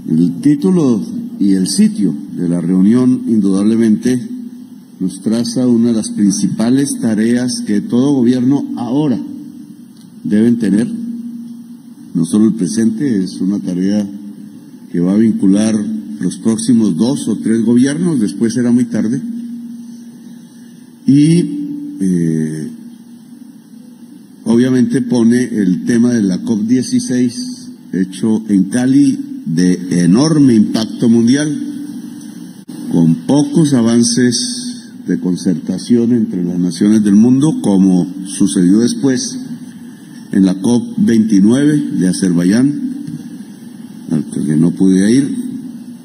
El título y el sitio de la reunión indudablemente nos traza una de las principales tareas que todo gobierno ahora deben tener. No solo el presente, es una tarea que va a vincular los próximos 2 o 3 gobiernos, después será muy tarde. Y obviamente pone el tema de la COP16, hecho en Cali, de enorme impacto mundial, con pocos avances de concertación entre las naciones del mundo, como sucedió después en la COP29 de Azerbaiyán, al que no pude ir,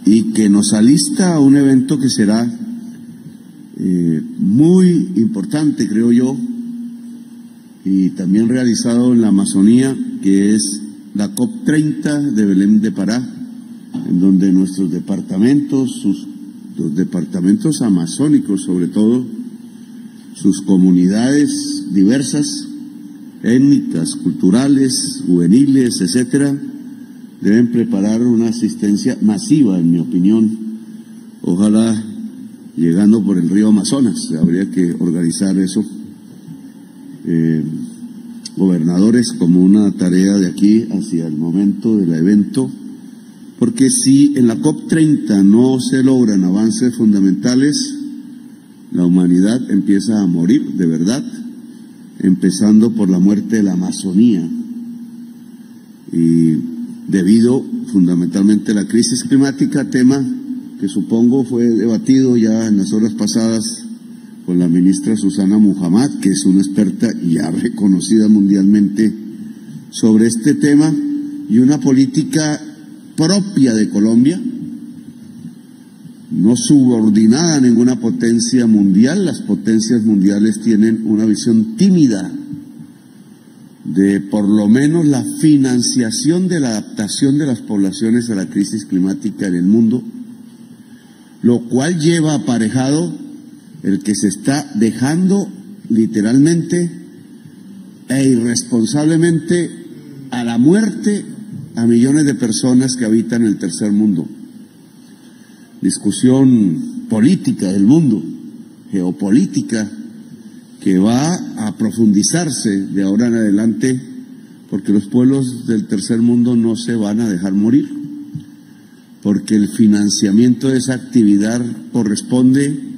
y que nos alista a un evento que será muy importante, creo yo, y también realizado en la Amazonía, que es la COP30 de Belém de Pará, en donde nuestros departamentos, los departamentos amazónicos sobre todo, sus comunidades diversas, étnicas, culturales, juveniles, etcétera, deben preparar una asistencia masiva, en mi opinión, ojalá llegando por el río Amazonas, habría que organizar eso. Gobernadores, como una tarea de aquí hacia el momento del evento, porque si en la COP30 no se logran avances fundamentales, la humanidad empieza a morir de verdad, empezando por la muerte de la Amazonía, y debido fundamentalmente a la crisis climática, tema que supongo fue debatido ya en las horas pasadas con la ministra Susana Muhammad, que es una experta ya reconocida mundialmente sobre este tema, y una política propia de Colombia, no subordinada a ninguna potencia mundial. Las potencias mundiales tienen una visión tímida de por lo menos la financiación de la adaptación de las poblaciones a la crisis climática en el mundo, lo cual lleva aparejado el que se está dejando literalmente e irresponsablemente a la muerte a millones de personas que habitan el tercer mundo. Discusión política del mundo, geopolítica, que va a profundizarse de ahora en adelante, porque los pueblos del tercer mundo no se van a dejar morir, porque el financiamiento de esa actividad corresponde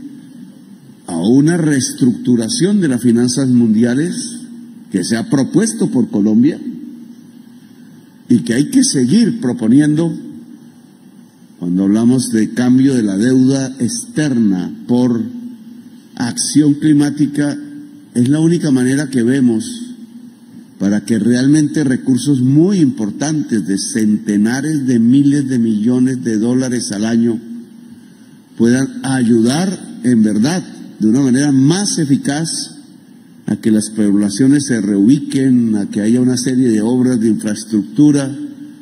a una reestructuración de las finanzas mundiales que se ha propuesto por Colombia y que hay que seguir proponiendo cuando hablamos de cambio de la deuda externa por acción climática. Es la única manera que vemos para que realmente recursos muy importantes de centenares de miles de millones de dólares al año puedan ayudar en verdad de una manera más eficaz a que las poblaciones se reubiquen, a que haya una serie de obras de infraestructura,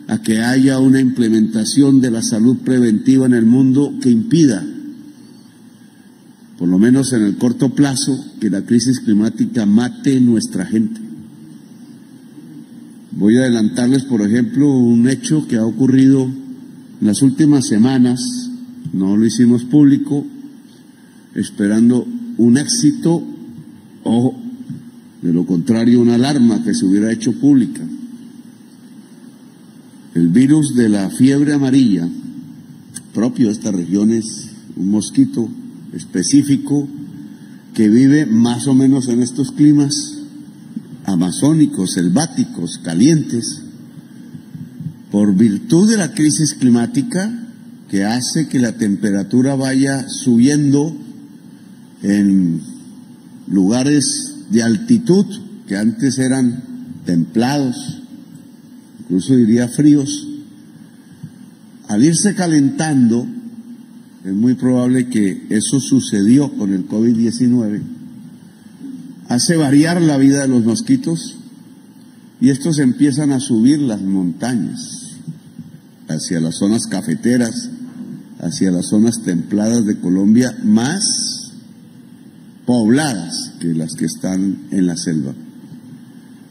a que haya una implementación de la salud preventiva en el mundo que impida, por lo menos en el corto plazo, que la crisis climática mate nuestra gente. Voy a adelantarles, por ejemplo, un hecho que ha ocurrido en las últimas semanas, no lo hicimos público, esperando un éxito o, de lo contrario, una alarma que se hubiera hecho pública. El virus de la fiebre amarilla, propio de estas regiones, un mosquito específico que vive más o menos en estos climas amazónicos, selváticos, calientes, por virtud de la crisis climática que hace que la temperatura vaya subiendo en lugares de altitud que antes eran templados, incluso diría fríos. Al irse calentando, es muy probable que eso sucedió con el COVID-19, hace variar la vida de los mosquitos y estos empiezan a subir las montañas hacia las zonas cafeteras, hacia las zonas templadas de Colombia, más pobladas que las que están en la selva.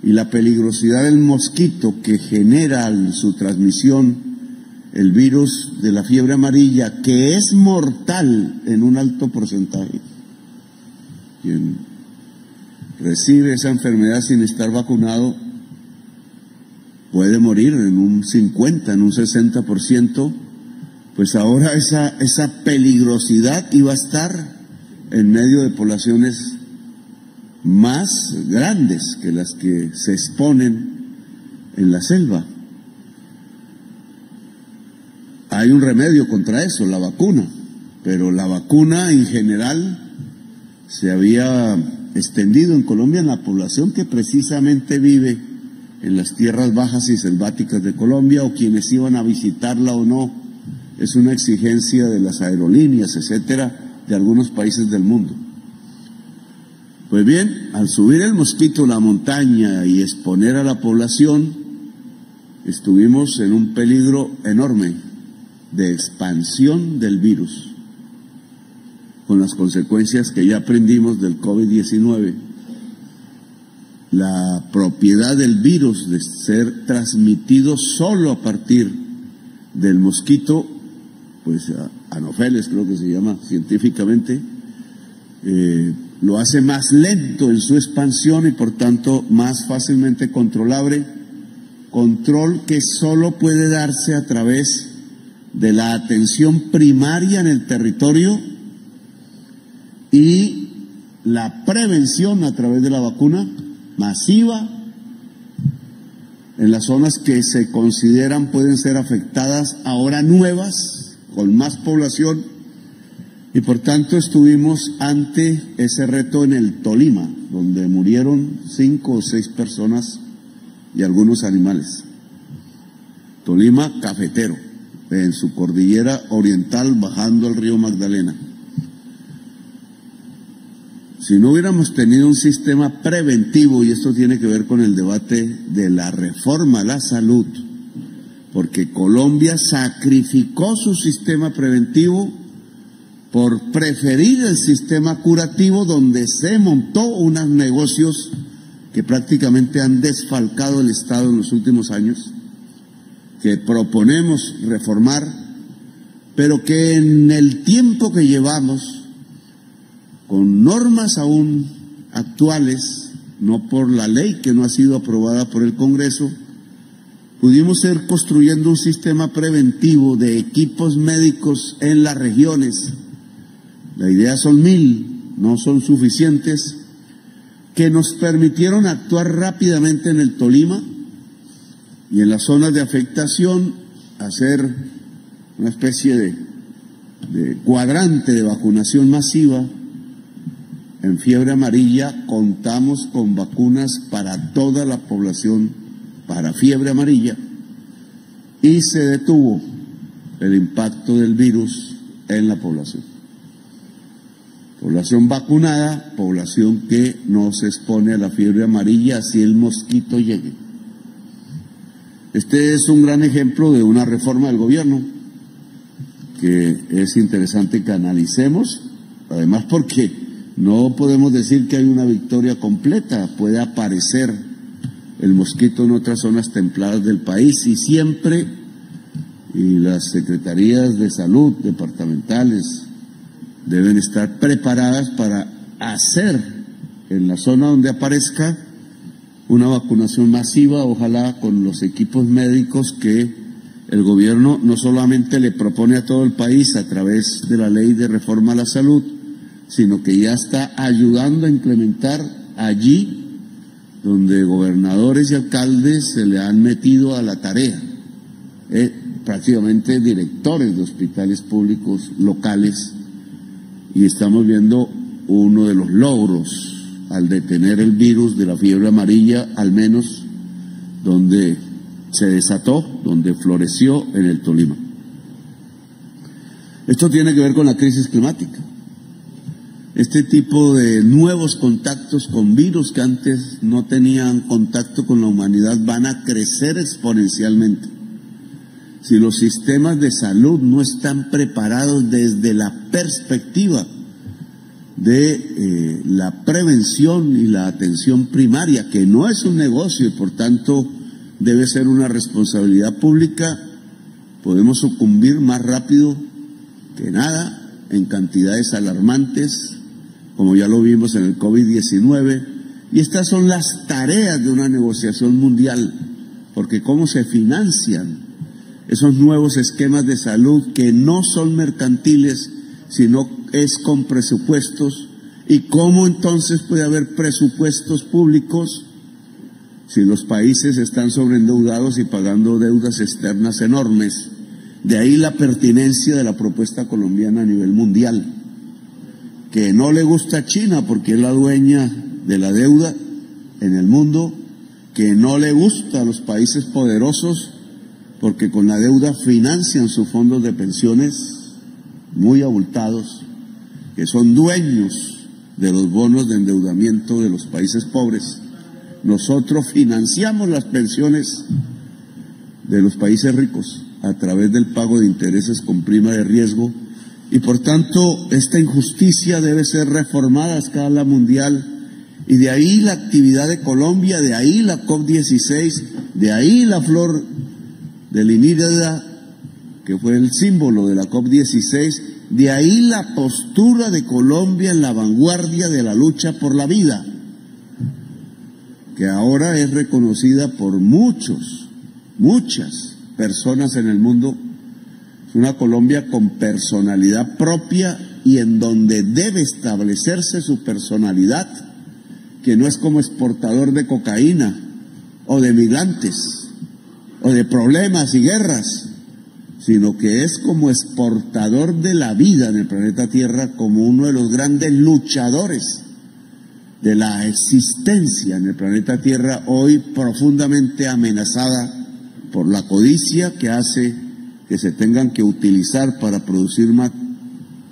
Y la peligrosidad del mosquito que genera su transmisión el virus de la fiebre amarilla, que es mortal en un alto porcentaje. Quien recibe esa enfermedad sin estar vacunado puede morir en un 50, en un 60%, pues ahora esa peligrosidad iba a estar en medio de poblaciones más grandes que las que se exponen en la selva. Hay un remedio contra eso, la vacuna, pero la vacuna en general se había extendido en Colombia en la población que precisamente vive en las tierras bajas y selváticas de Colombia, o quienes iban a visitarla o no. Es una exigencia de las aerolíneas, etcétera, de algunos países del mundo. Pues bien, al subir el mosquito a la montaña y exponer a la población, estuvimos en un peligro enorme de expansión del virus, con las consecuencias que ya aprendimos del COVID-19. La propiedad del virus de ser transmitido solo a partir del mosquito, pues Anopheles creo que se llama científicamente, lo hace más lento en su expansión y por tanto más fácilmente controlable, control que solo puede darse a través de la atención primaria en el territorio y la prevención a través de la vacuna masiva en las zonas que se consideran pueden ser afectadas ahora nuevas, con más población, y por tanto estuvimos ante ese reto en el Tolima, donde murieron 5 o 6 personas y algunos animales. Tolima cafetero, en su cordillera oriental bajando al río Magdalena. Si no hubiéramos tenido un sistema preventivo, y esto tiene que ver con el debate de la reforma a la salud, porque Colombia sacrificó su sistema preventivo por preferir el sistema curativo, donde se montó unos negocios que prácticamente han desfalcado el Estado en los últimos años, que proponemos reformar, pero que en el tiempo que llevamos, con normas aún actuales, no por la ley que no ha sido aprobada por el Congreso, pudimos ir construyendo un sistema preventivo de equipos médicos en las regiones. La idea son 1000, no son suficientes, que nos permitieron actuar rápidamente en el Tolima y en las zonas de afectación, hacer una especie de cuadrante de vacunación masiva. En fiebre amarilla contamos con vacunas para toda la población para fiebre amarilla y se detuvo el impacto del virus en la población. Población vacunada, población que no se expone a la fiebre amarilla así el mosquito llegue. Este es un gran ejemplo de una reforma del gobierno que es interesante que analicemos, además porque no podemos decir que hay una victoria completa, puede aparecer el mosquito en otras zonas templadas del país y siempre, y las secretarías de salud departamentales deben estar preparadas para hacer en la zona donde aparezca una vacunación masiva, ojalá con los equipos médicos que el gobierno no solamente le propone a todo el país a través de la ley de reforma a la salud, sino que ya está ayudando a implementar allí donde gobernadores y alcaldes se le han metido a la tarea, prácticamente directores de hospitales públicos locales, y estamos viendo uno de los logros al detener el virus de la fiebre amarilla, al menos donde se desató, donde floreció en el Tolima. Esto tiene que ver con la crisis climática. Este tipo de nuevos contactos con virus que antes no tenían contacto con la humanidad van a crecer exponencialmente. Si los sistemas de salud no están preparados desde la perspectiva de la prevención y la atención primaria, que no es un negocio y por tanto debe ser una responsabilidad pública, podemos sucumbir más rápido que nada en cantidades alarmantes, como ya lo vimos en el COVID-19, y estas son las tareas de una negociación mundial, porque cómo se financian esos nuevos esquemas de salud que no son mercantiles, sino es con presupuestos, y cómo entonces puede haber presupuestos públicos si los países están sobreendeudados y pagando deudas externas enormes. De ahí la pertinencia de la propuesta colombiana a nivel mundial, que no le gusta a China porque es la dueña de la deuda en el mundo, que no le gusta a los países poderosos porque con la deuda financian sus fondos de pensiones muy abultados, que son dueños de los bonos de endeudamiento de los países pobres. Nosotros financiamos las pensiones de los países ricos a través del pago de intereses con prima de riesgo, y por tanto esta injusticia debe ser reformada a escala mundial, y de ahí la actividad de Colombia, de ahí la COP16, de ahí la flor de Limíada, que fue el símbolo de la COP16, de ahí la postura de Colombia en la vanguardia de la lucha por la vida, que ahora es reconocida por muchas personas en el mundo. Es una Colombia con personalidad propia y en donde debe establecerse su personalidad, que no es como exportador de cocaína o de migrantes o de problemas y guerras, sino que es como exportador de la vida en el planeta Tierra, como uno de los grandes luchadores de la existencia en el planeta Tierra, hoy profundamente amenazada por la codicia que hace que se tengan que utilizar para producir más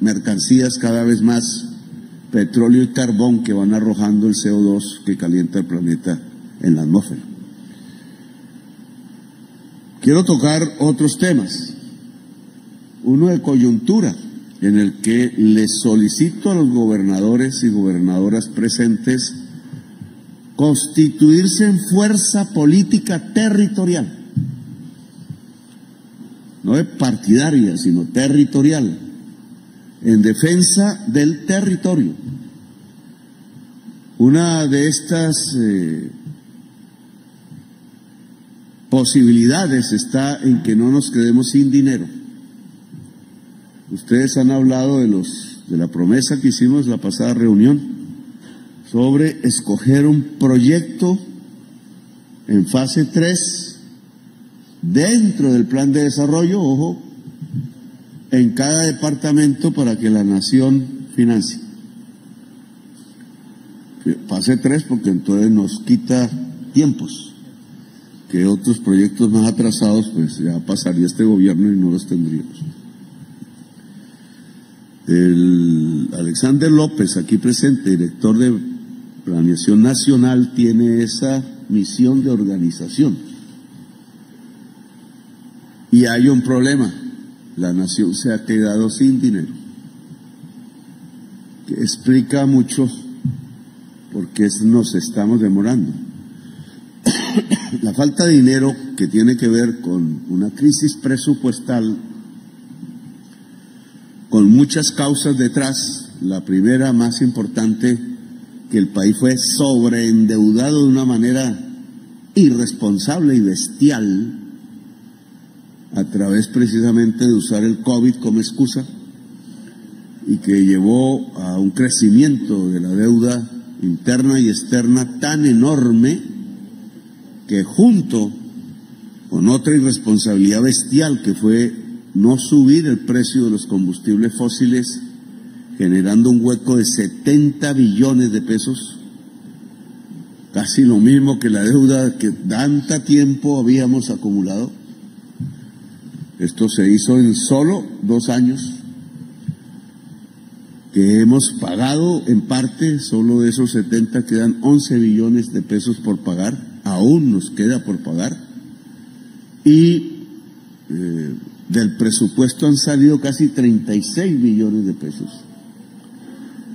mercancías cada vez más petróleo y carbón, que van arrojando el CO2 que calienta el planeta en la atmósfera. Quiero tocar otros temas. Uno de coyuntura, en el que les solicito a los gobernadores y gobernadoras presentes constituirse en fuerza política territorial, no de partidaria, sino territorial, en defensa del territorio. Una de estas posibilidades está en que no nos quedemos sin dinero. Ustedes han hablado de la promesa que hicimos en la pasada reunión sobre escoger un proyecto en fase 3 dentro del plan de desarrollo, ojo, en cada departamento para que la nación financie. Fase 3 porque entonces nos quita tiempos, que otros proyectos más atrasados pues ya pasaría este gobierno y no los tendríamos. El Alexander López, aquí presente, director de Planeación Nacional, tiene esa misión de organización. Y hay un problema, la nación se ha quedado sin dinero, que explica mucho por qué nos estamos demorando. La falta de dinero, que tiene que ver con una crisis presupuestal, con muchas causas detrás. La primera, más importante, que el país fue sobreendeudado de una manera irresponsable y bestial, a través precisamente de usar el COVID como excusa, y que llevó a un crecimiento de la deuda interna y externa tan enorme que, junto con otra irresponsabilidad bestial que fue no subir el precio de los combustibles fósiles, generando un hueco de 70 billones de pesos, casi lo mismo que la deuda que tanto tiempo habíamos acumulado. Esto se hizo en solo 2 años, que hemos pagado en parte. Solo de esos 70 quedan 11 billones de pesos por pagar, aún nos queda por pagar, y del presupuesto han salido casi 36 billones de pesos.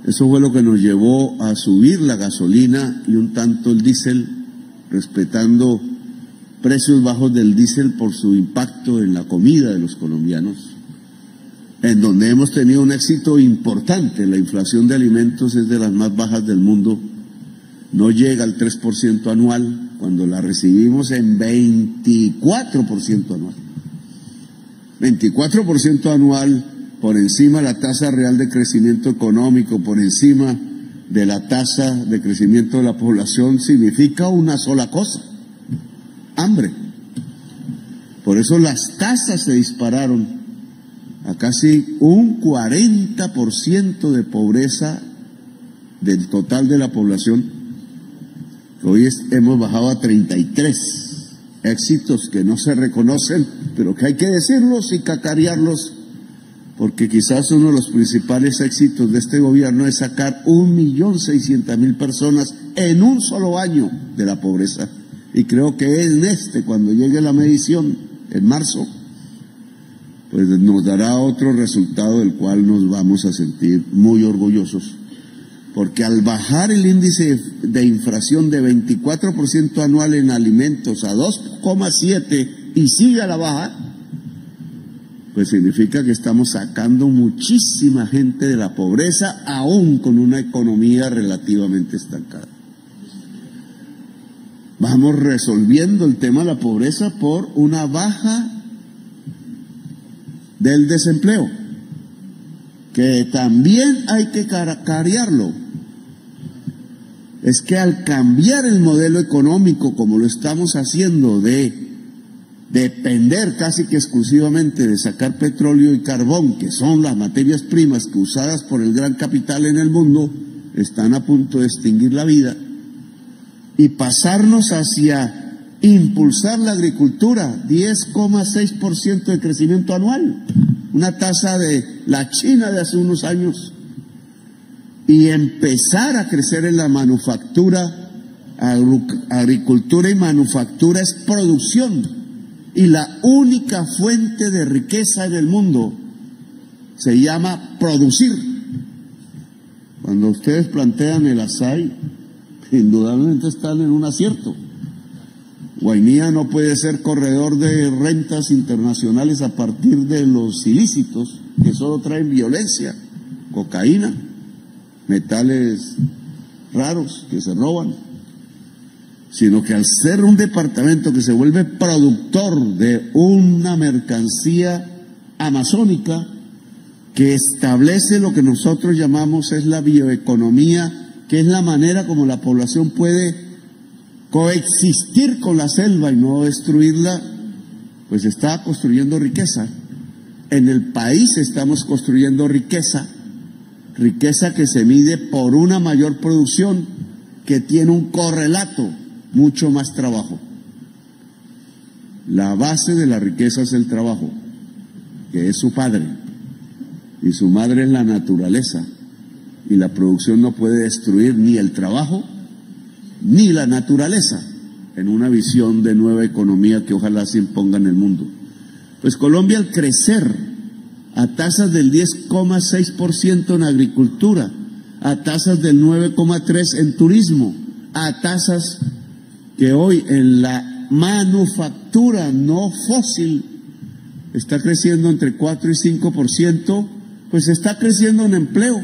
Eso fue lo que nos llevó a subir la gasolina y un tanto el diésel, respetando precios bajos del diésel por su impacto en la comida de los colombianos, en donde hemos tenido un éxito importante. La inflación de alimentos es de las más bajas del mundo, no llega al 3% anual, cuando la recibimos en 24% anual. 24% anual, por encima de la tasa real de crecimiento económico, por encima de la tasa de crecimiento de la población, significa una sola cosa: hambre. Por eso las tasas se dispararon a casi un 40% de pobreza del total de la población, que hoy hemos bajado a 33. Éxitos que no se reconocen, pero que hay que decirlos y cacarearlos, porque quizás uno de los principales éxitos de este gobierno es sacar 1.600.000 personas en un solo año de la pobreza. Y creo que cuando llegue la medición, en marzo, pues nos dará otro resultado del cual nos vamos a sentir muy orgullosos. Porque al bajar el índice de inflación de 24% anual en alimentos a 2,7 y sigue a la baja, pues significa que estamos sacando muchísima gente de la pobreza, aún con una economía relativamente estancada. Vamos resolviendo el tema de la pobreza por una baja del desempleo, que también hay que cacarearlo. Es que al cambiar el modelo económico, como lo estamos haciendo, de depender casi que exclusivamente de sacar petróleo y carbón, que son las materias primas que, usadas por el gran capital en el mundo, están a punto de extinguir la vida, y pasarnos hacia impulsar la agricultura, 10,6% de crecimiento anual, una tasa de la China de hace unos años, y empezar a crecer en la manufactura. Agricultura y manufactura es producción, y la única fuente de riqueza en el mundo se llama producir. Cuando ustedes plantean el Asai, indudablemente están en un acierto. Guainía no puede ser corredor de rentas internacionales a partir de los ilícitos, que solo traen violencia, cocaína, metales raros que se roban, sino que al ser un departamento que se vuelve productor de una mercancía amazónica, que establece lo que nosotros llamamos es la bioeconomía, que es la manera como la población puede coexistir con la selva y no destruirla, pues está construyendo riqueza. En el país estamos construyendo riqueza que se mide por una mayor producción, que tiene un correlato: mucho más trabajo. La base de la riqueza es el trabajo, que es su padre, y su madre es la naturaleza, y la producción no puede destruir ni el trabajo ni la naturaleza, en una visión de nueva economía que ojalá se imponga en el mundo. Pues Colombia, al crecer a tasas del 10,6% en agricultura, a tasas del 9,3% en turismo, a tasas que hoy en la manufactura no fósil está creciendo entre 4 y 5%, pues está creciendo en empleo,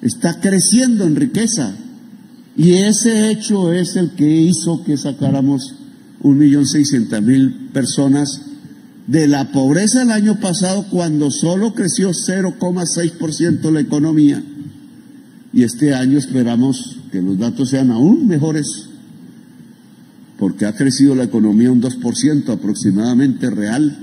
está creciendo en riqueza. Y ese hecho es el que hizo que sacáramos 1.600.000 personas de la pobreza el año pasado, cuando solo creció 0,6% la economía. Y este año esperamos que los datos sean aún mejores, porque ha crecido la economía un 2% aproximadamente real,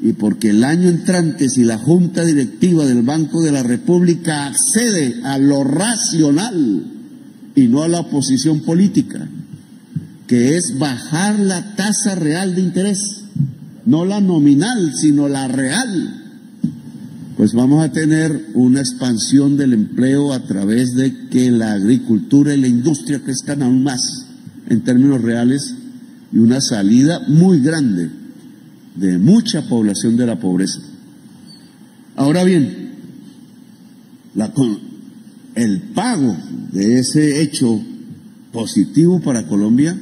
y porque el año entrante, si la Junta Directiva del Banco de la República accede a lo racional y no a la oposición política, que es bajar la tasa real de interés, no la nominal, sino la real, pues vamos a tener una expansión del empleo a través de que la agricultura y la industria crezcan aún más en términos reales, y una salida muy grande de mucha población de la pobreza. Ahora bien, el pago de ese hecho positivo para Colombia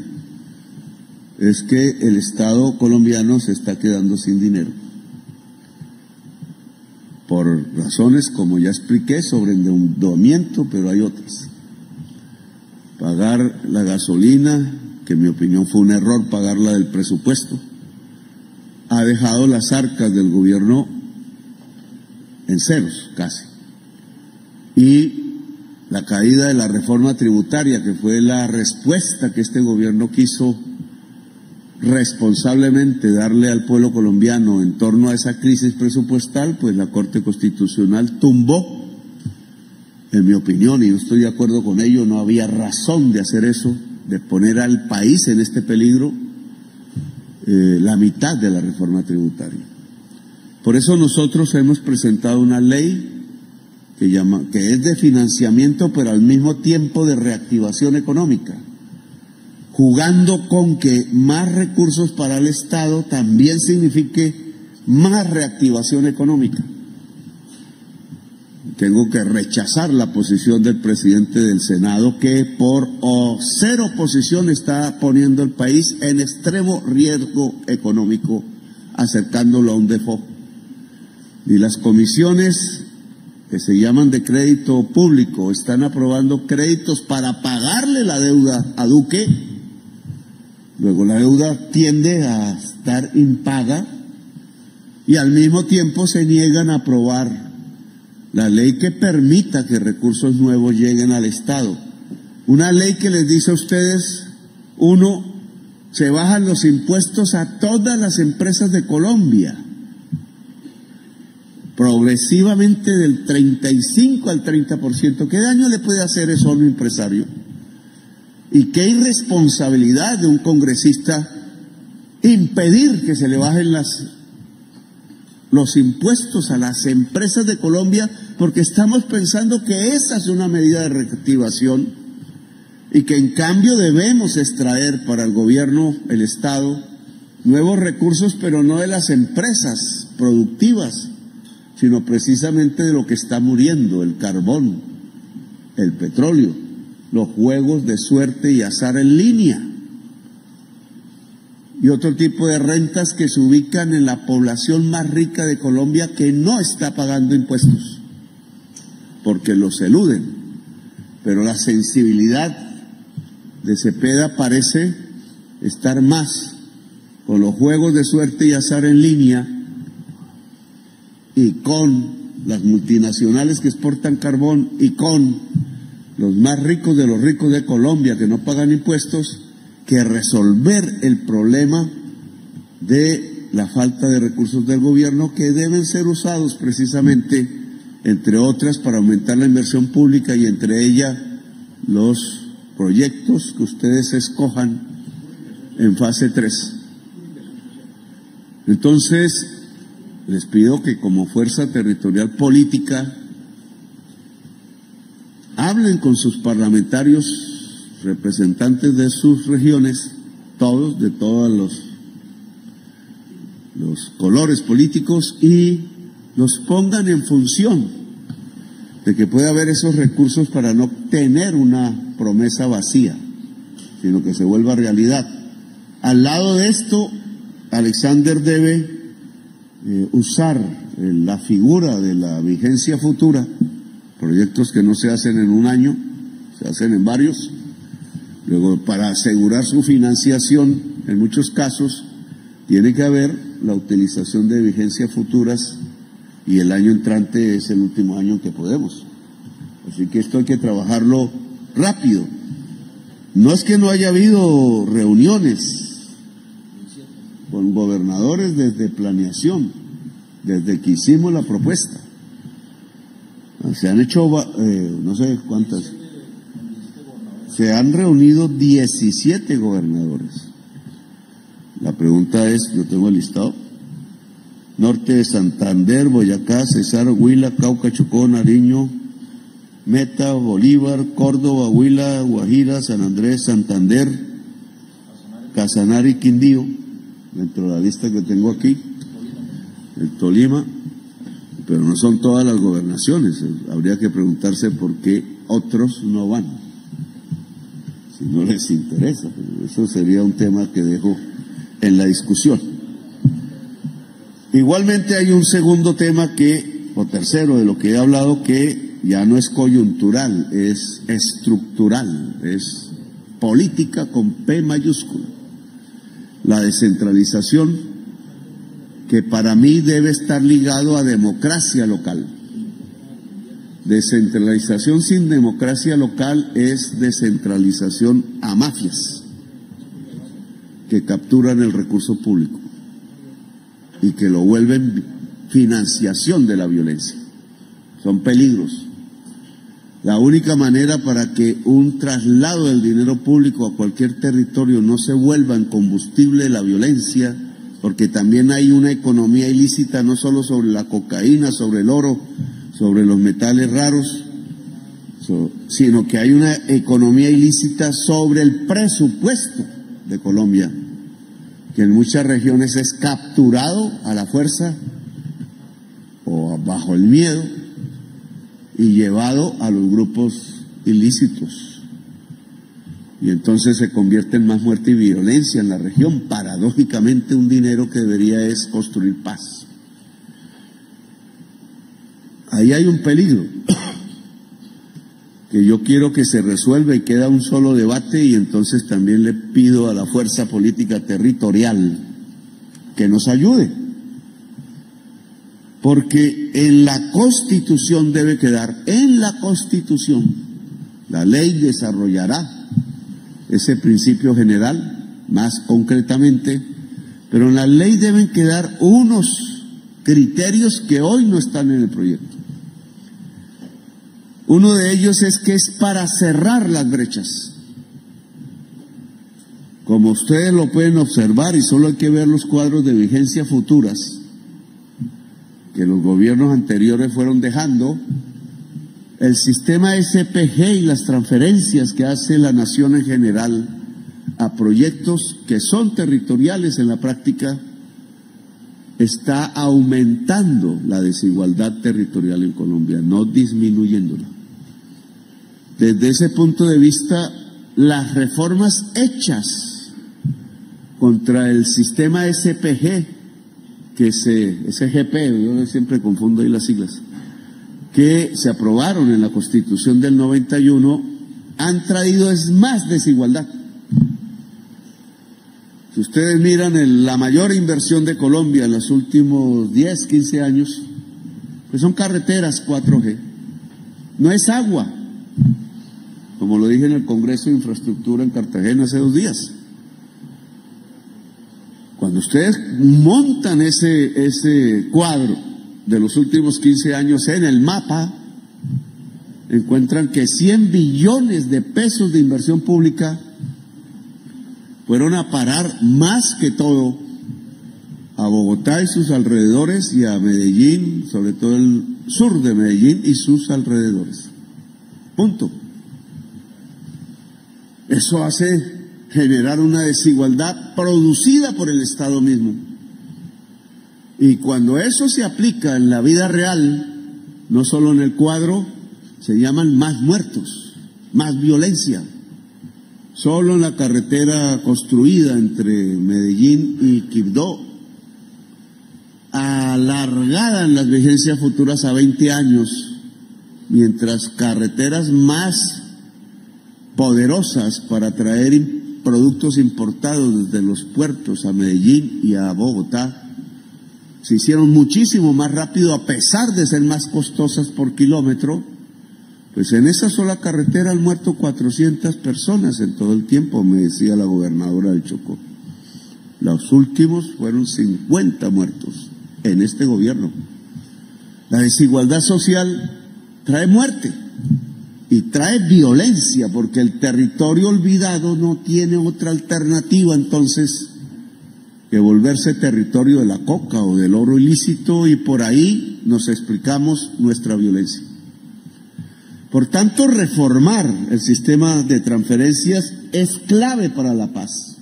es que el Estado colombiano se está quedando sin dinero. Por razones, como ya expliqué, sobre endeudamiento, pero hay otras. Pagar la gasolina, que en mi opinión fue un error pagarla del presupuesto, ha dejado las arcas del gobierno en ceros casi. Y la caída de la reforma tributaria, que fue la respuesta que este gobierno quiso responsablemente darle al pueblo colombiano en torno a esa crisis presupuestal, pues la Corte Constitucional tumbó, en mi opinión, y yo estoy de acuerdo con ello, no había razón de hacer eso, de poner al país en este peligro, la mitad de la reforma tributaria. Por eso nosotros hemos presentado una ley que es de financiamiento, pero al mismo tiempo de reactivación económica, jugando con que más recursos para el Estado también signifique más reactivación económica. Tengo que rechazar la posición del presidente del Senado, que por ser oposición está poniendo el país en extremo riesgo económico, acercándolo a un default. Y las comisiones que se llaman de crédito público están aprobando créditos para pagarle la deuda a Duque. Luego la deuda tiende a estar impaga y al mismo tiempo se niegan a aprobar la ley que permita que recursos nuevos lleguen al Estado. Una ley que les dice a ustedes, uno, se bajan los impuestos a todas las empresas de Colombia, progresivamente del 35 al 30%. ¿Qué daño le puede hacer eso a un empresario? Y qué irresponsabilidad de un congresista impedir que se le bajen los impuestos a las empresas de Colombia, porque estamos pensando que esa es una medida de reactivación y que en cambio debemos extraer para el gobierno, el Estado, nuevos recursos, pero no de las empresas productivas, sino precisamente de lo que está muriendo, el carbón, el petróleo, los juegos de suerte y azar en línea, y otro tipo de rentas que se ubican en la población más rica de Colombia, que no está pagando impuestos, porque los eluden. Pero la sensibilidad de Cepeda parece estar más con los juegos de suerte y azar en línea y con las multinacionales que exportan carbón y con los más ricos de los ricos de Colombia que no pagan impuestos, que resolver el problema de la falta de recursos del gobierno, que deben ser usados precisamente, entre otras, para aumentar la inversión pública y entre ellas los proyectos que ustedes escojan en fase 3. Entonces, les pido que como fuerza territorial política hablen con sus parlamentarios, representantes de sus regiones, todos, de todos los colores políticos, y los pongan en función de que pueda haber esos recursos para no tener una promesa vacía, sino que se vuelva realidad. Al lado de esto, Alexander debe usar la figura de la vigencia futura, proyectos que no se hacen en un año, se hacen en varios. Luego, para asegurar su financiación, en muchos casos, tiene que haber la utilización de vigencias futuras, y el año entrante es el último año en que podemos. Así que esto hay que trabajarlo rápido. No es que no haya habido reuniones con gobernadores desde planeación, desde que hicimos la propuesta. Se han hecho, no sé cuántas. Se han reunido 17 gobernadores. La pregunta es, yo tengo el listado: Norte de Santander, Boyacá, Cesar, Huila, Cauca, Chocó, Nariño, Meta, Bolívar, Córdoba, Huila, Guajira, San Andrés, Santander, Casanare y Quindío, dentro de la lista que tengo aquí, el Tolima, pero no son todas las gobernaciones. Habría que preguntarse por qué otros no van, si no les interesa. Eso sería un tema que dejo en la discusión. Igualmente hay un segundo tema o tercero de lo que he hablado, que ya no es coyuntural, es estructural, es política con P mayúscula. La descentralización, que para mí debe estar ligado a democracia local. Descentralización sin democracia local es descentralización a mafias que capturan el recurso público y que lo vuelven financiación de la violencia. Son peligros. La única manera para que un traslado del dinero público a cualquier territorio no se vuelva en combustible de la violencia, porque también hay una economía ilícita no solo sobre la cocaína, sobre el oro, sobre los metales raros, sino que hay una economía ilícita sobre el presupuesto de Colombia, que en muchas regiones es capturado a la fuerza o bajo el miedo y llevado a los grupos ilícitos. Y entonces se convierte en más muerte y violencia en la región, paradójicamente un dinero que debería es construir paz. Ahí hay un peligro que yo quiero que se resuelva y queda un solo debate, y entonces también le pido a la fuerza política territorial que nos ayude. Porque en la Constitución debe quedar, en la Constitución, la ley desarrollará ese principio general, más concretamente, pero en la ley deben quedar unos criterios que hoy no están en el proyecto. Uno de ellos es que es para cerrar las brechas. Como ustedes lo pueden observar, y solo hay que ver los cuadros de vigencia futuras que los gobiernos anteriores fueron dejando, el sistema SPG y las transferencias que hace la nación en general a proyectos que son territoriales en la práctica, está aumentando la desigualdad territorial en Colombia, no disminuyéndola. Desde ese punto de vista, las reformas hechas contra el sistema SPG, SGP, yo siempre confundo ahí las siglas, que se aprobaron en la Constitución del 91, han traído más desigualdad. Si ustedes miran la mayor inversión de Colombia en los últimos 10, 15 años, pues son carreteras 4G, no es agua, como lo dije en el Congreso de Infraestructura en Cartagena hace 2 días. Cuando ustedes montan ese cuadro de los últimos 15 años en el mapa, encuentran que 100 billones de pesos de inversión pública fueron a parar más que todo a Bogotá y sus alrededores, y a Medellín, sobre todo el sur de Medellín y sus alrededores. Punto. Eso hace generar una desigualdad producida por el Estado mismo. Y cuando eso se aplica en la vida real, no solo en el cuadro, se llaman más muertos, más violencia. Solo en la carretera construida entre Medellín y Quibdó, alargada en las vigencias futuras a 20 años, mientras carreteras más poderosas para traer productos importados desde los puertos a Medellín y a Bogotá se hicieron muchísimo más rápido, a pesar de ser más costosas por kilómetro. Pues en esa sola carretera han muerto 400 personas en todo el tiempo, me decía la gobernadora del Chocó. Los últimos fueron 50 muertos en este gobierno. La desigualdad social trae muerte y trae violencia, porque el territorio olvidado no tiene otra alternativa entonces que volverse territorio de la coca o del oro ilícito, y por ahí nos explicamos nuestra violencia. Por tanto, reformar el sistema de transferencias es clave para la paz.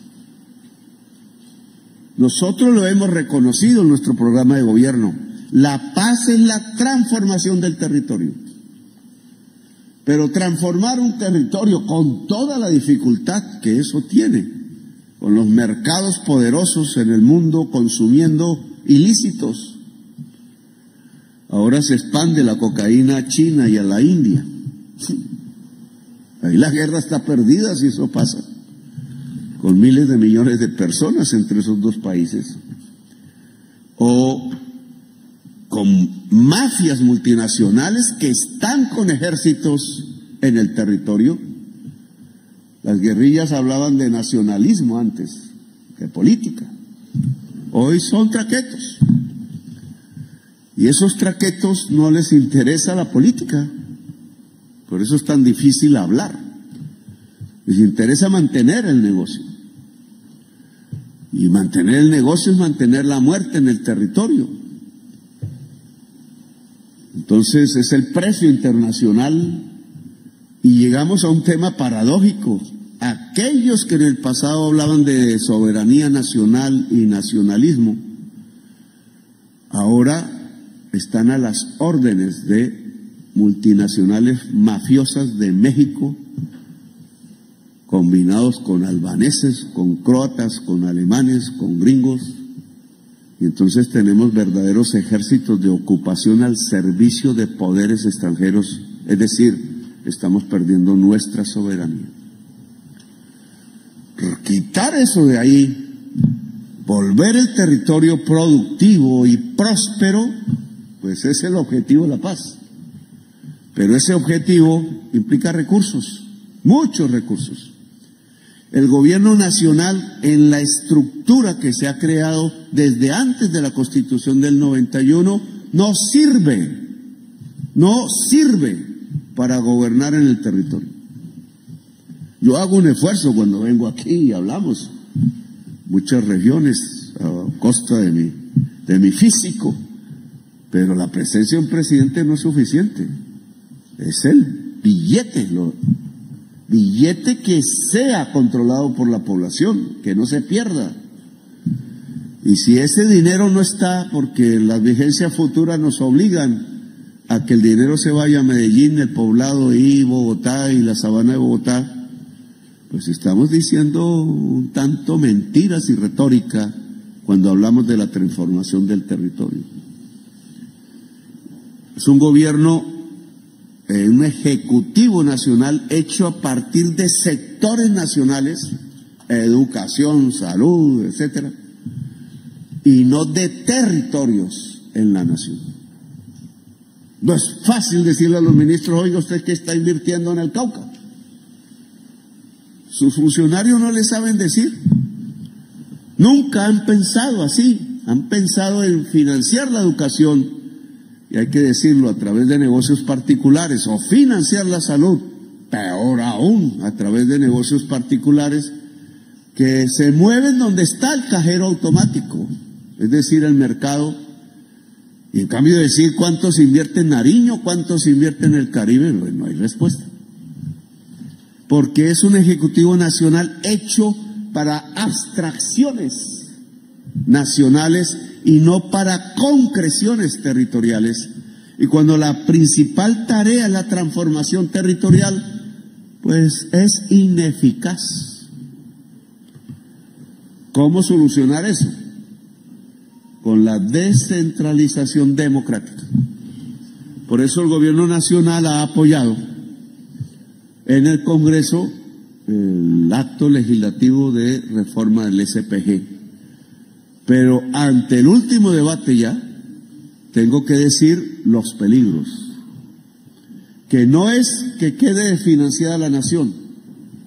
Nosotros lo hemos reconocido en nuestro programa de gobierno. La paz es la transformación del territorio. Pero transformar un territorio con toda la dificultad que eso tiene, con los mercados poderosos en el mundo consumiendo ilícitos. Ahora se expande la cocaína a China y a la India. Ahí la guerra está perdida si eso pasa, con miles de millones de personas entre esos dos países. O con mafias multinacionales que están con ejércitos en el territorio. Las guerrillas hablaban de nacionalismo antes, de política. Hoy son traquetos. Y esos traquetos no les interesa la política. Por eso es tan difícil hablar. Les interesa mantener el negocio. Y mantener el negocio es mantener la muerte en el territorio. Entonces es el precio internacional. Y llegamos a un tema paradójico. Aquellos que en el pasado hablaban de soberanía nacional y nacionalismo, ahora están a las órdenes de multinacionales mafiosas de México, combinados con albaneses, con croatas, con alemanes, con gringos. Y entonces tenemos verdaderos ejércitos de ocupación al servicio de poderes extranjeros, es decir, estamos perdiendo nuestra soberanía. Quitar eso de ahí, volver el territorio productivo y próspero, pues es el objetivo de la paz. Pero ese objetivo implica recursos, muchos recursos. El gobierno nacional, en la estructura que se ha creado desde antes de la Constitución del 91, no sirve para gobernar en el territorio. Yo hago un esfuerzo cuando vengo aquí y hablamos muchas regiones a costa de mi físico, pero la presencia de un presidente no es suficiente. Es el billete que sea controlado por la población, que no se pierda. Y si ese dinero no está, porque las vigencias futuras nos obligan a que el dinero se vaya a Medellín, el Poblado y Bogotá y la Sabana de Bogotá, pues estamos diciendo un tanto mentiras y retórica cuando hablamos de la transformación del territorio. Es un gobierno, un ejecutivo nacional hecho a partir de sectores nacionales, educación, salud, etcétera, y no de territorios en la nación. No es fácil decirle a los ministros, oiga, usted que está invirtiendo en el Cauca. Sus funcionarios no le saben decir. Nunca han pensado así. Han pensado en financiar la educación, y hay que decirlo, a través de negocios particulares, o financiar la salud, peor aún, a través de negocios particulares que se mueven donde está el cajero automático, es decir, el mercado. Y en cambio de decir cuántos invierten en Nariño, cuántos invierten en el Caribe, pues no hay respuesta. Porque es un ejecutivo nacional hecho para abstracciones nacionales y no para concreciones territoriales. Y cuando la principal tarea es la transformación territorial, pues es ineficaz. ¿Cómo solucionar eso? Con la descentralización democrática. Por eso el gobierno nacional ha apoyado en el Congreso el acto legislativo de reforma del SPG. Pero ante el último debate ya, tengo que decir los peligros. Que no es que quede desfinanciada la nación,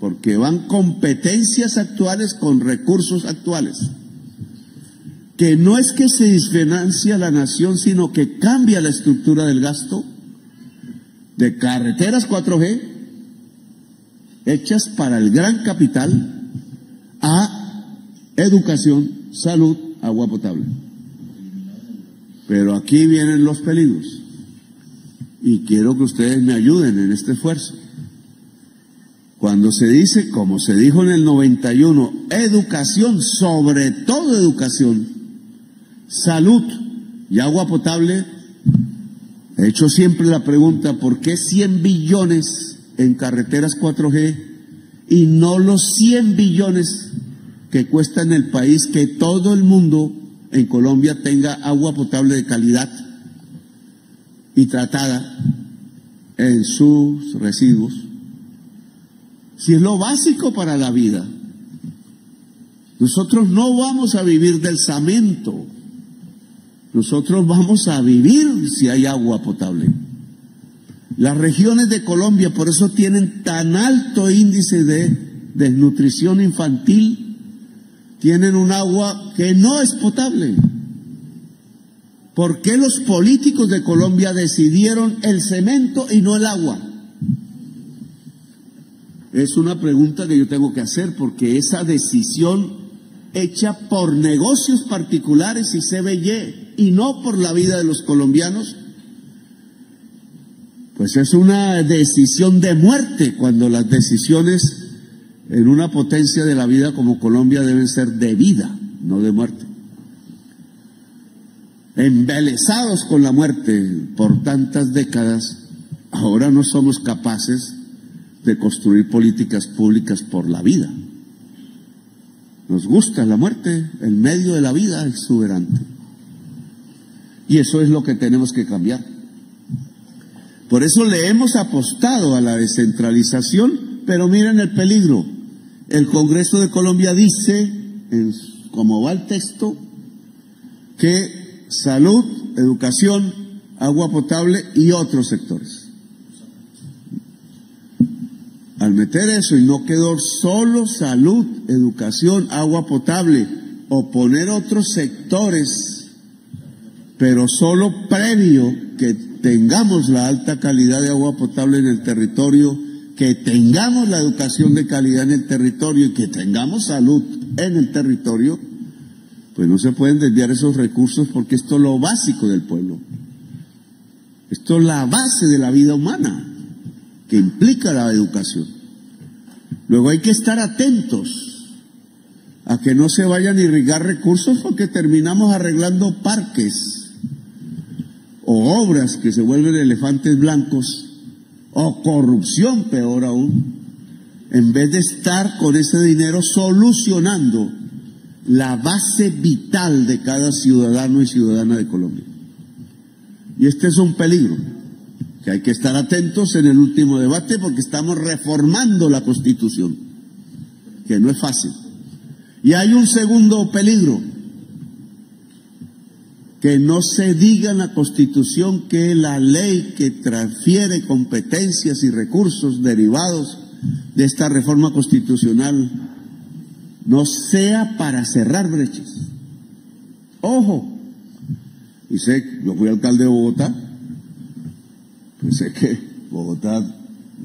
porque van competencias actuales con recursos actuales. Que no es que se desfinancia la nación, sino que cambia la estructura del gasto de carreteras 4G, hechas para el gran capital, a educación, salud, agua potable. Pero aquí vienen los peligros, y quiero que ustedes me ayuden en este esfuerzo. Cuando se dice, como se dijo en el 91, educación, sobre todo educación, salud y agua potable, he hecho siempre la pregunta, ¿por qué 100 billones en carreteras 4G y no los 100 billones que cuesta en el país que todo el mundo en Colombia tenga agua potable de calidad y tratada en sus residuos, si es lo básico para la vida. Nosotros no vamos a vivir del cemento, nosotros vamos a vivir si hay agua potable. Las regiones de Colombia por eso tienen tan alto índice de desnutrición infantil, tienen un agua que no es potable. ¿Por qué los políticos de Colombia decidieron el cemento y no el agua? Es una pregunta que yo tengo que hacer, porque esa decisión hecha por negocios particulares y CBY y no por la vida de los colombianos, pues es una decisión de muerte, cuando las decisiones en una potencia de la vida como Colombia deben ser de vida, no de muerte. Embelesados con la muerte por tantas décadas, ahora no somos capaces de construir políticas públicas por la vida. Nos gusta la muerte, en medio de la vida exuberante. Y eso es lo que tenemos que cambiar. Por eso le hemos apostado a la descentralización, pero miren el peligro. El Congreso de Colombia dice, como va el texto, que salud, educación, agua potable y otros sectores. Al meter eso y no quedó solo salud, educación, agua potable, o poner otros sectores, pero solo previo que tengamos la alta calidad de agua potable en el territorio, que tengamos la educación de calidad en el territorio y que tengamos salud en el territorio, pues no se pueden desviar esos recursos, porque esto es lo básico del pueblo. Esto es la base de la vida humana, que implica la educación. Luego hay que estar atentos a que no se vayan a irrigar recursos, porque terminamos arreglando parques o obras que se vuelven elefantes blancos, o corrupción, peor aún, en vez de estar con ese dinero solucionando la base vital de cada ciudadano y ciudadana de Colombia. Y este es un peligro, que hay que estar atentos en el último debate, porque estamos reformando la Constitución, que no es fácil. Y hay un segundo peligro, que no se diga en la Constitución que la ley que transfiere competencias y recursos derivados de esta reforma constitucional no sea para cerrar brechas. Ojo, y sé, yo fui alcalde de Bogotá, pues sé que Bogotá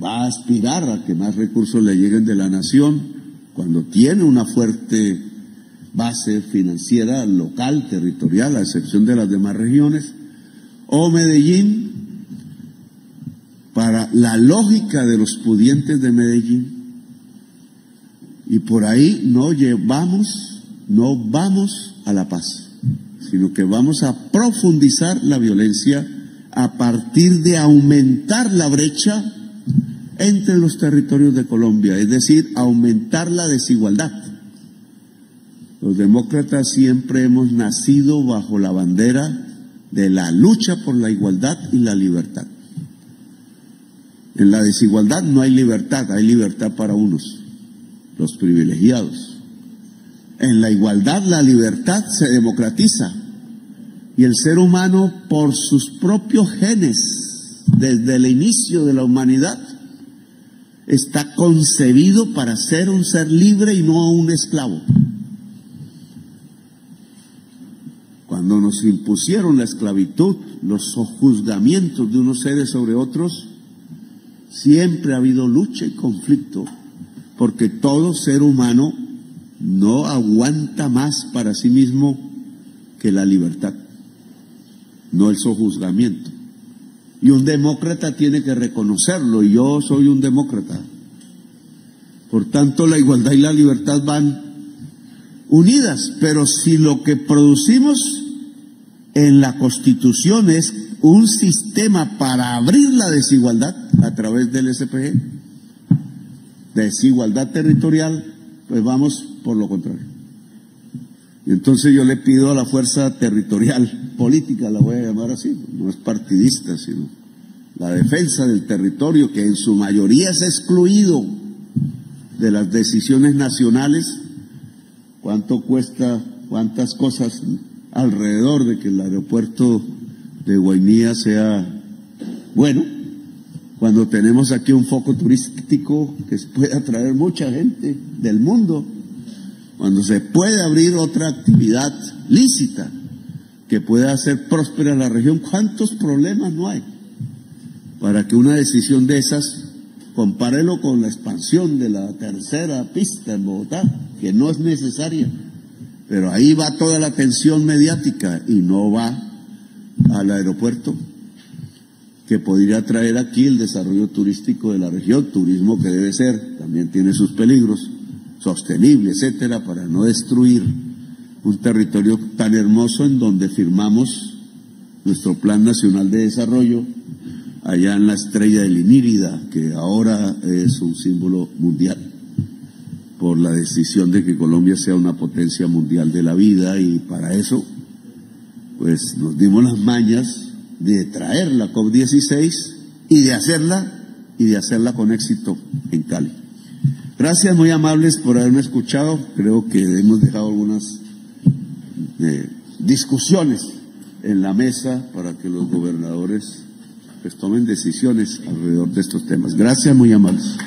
va a aspirar a que más recursos le lleguen de la nación cuando tiene una fuerte base financiera local, territorial, a excepción de las demás regiones, o Medellín, para la lógica de los pudientes de Medellín. Y por ahí no vamos a la paz, sino que vamos a profundizar la violencia a partir de aumentar la brecha entre los territorios de Colombia, es decir, aumentar la desigualdad. Los demócratas siempre hemos nacido bajo la bandera de la lucha por la igualdad y la libertad. En la desigualdad no hay libertad, hay libertad para unos, los privilegiados. En la igualdad la libertad se democratiza, y el ser humano, por sus propios genes, desde el inicio de la humanidad, está concebido para ser un ser libre y no un esclavo. Cuando nos impusieron la esclavitud, los sojuzgamientos de unos seres sobre otros, siempre ha habido lucha y conflicto, porque todo ser humano no aguanta más para sí mismo que la libertad, no el sojuzgamiento. Y un demócrata tiene que reconocerlo, y yo soy un demócrata. Por tanto, la igualdad y la libertad van unidas, pero si lo que producimos en la Constitución es un sistema para abrir la desigualdad a través del SPG, desigualdad territorial, pues vamos por lo contrario. Y entonces yo le pido a la fuerza territorial, política la voy a llamar así, no es partidista, sino la defensa del territorio, que en su mayoría es excluido de las decisiones nacionales. ¿Cuánto cuesta, cuántas cosas alrededor de que el aeropuerto de Guainía sea bueno? Cuando tenemos aquí un foco turístico que puede atraer mucha gente del mundo, cuando se puede abrir otra actividad lícita que pueda hacer próspera la región, ¿cuántos problemas no hay para que una decisión de esas, compárelo con la expansión de la tercera pista en Bogotá, que no es necesaria, pero ahí va toda la atención mediática y no va al aeropuerto, que podría traer aquí el desarrollo turístico de la región, turismo que debe ser, también tiene sus peligros, sostenible, etcétera, para no destruir un territorio tan hermoso en donde firmamos nuestro Plan Nacional de Desarrollo, allá en la estrella de Linírida, que ahora es un símbolo mundial, por la decisión de que Colombia sea una potencia mundial de la vida, y para eso, pues nos dimos las mañas de traer la COP16 y de hacerla con éxito en Cali. Gracias, muy amables por haberme escuchado. Creo que hemos dejado algunas discusiones en la mesa para que los gobernadores pues tomen decisiones alrededor de estos temas. Gracias, muy amables.